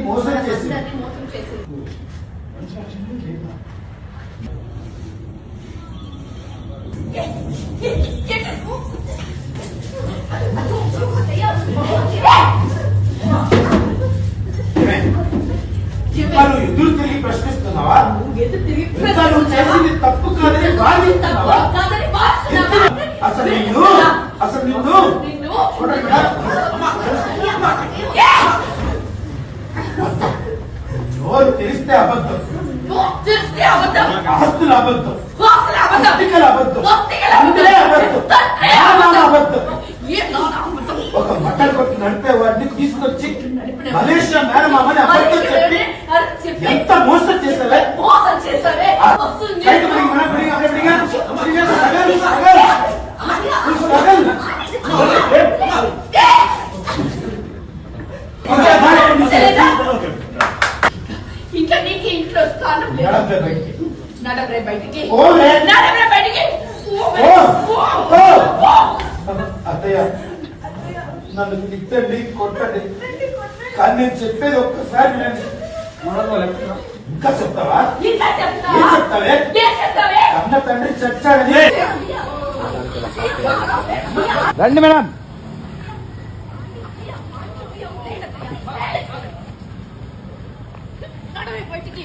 మోసం చేసి ఎదురు తిరిగి ప్రశ్నిస్తున్నావా? చేసింది తప్పు కాదని వాదిస్తున్నావా? అసలు నిన్ను నోరు తెరిస్తే అబద్ధం, ఆస్తుల అబద్ధం, ఒక మటన్ కొట్టి నడిపే వాడిని తీసుకొచ్చి మలేషియా మేనమామని అబద్ధం చెప్పి ఎంత మోసం చేసావే. అత్తయ్య నన్ను తిట్టండి, కొట్టండి, కానీ నేను చెప్పేది ఒక్కసారి ఇంకా చెప్తావా? ఏం చెప్తావే? అన్న తండ్రి చచ్చాడని. రండి మేడం. బయటికి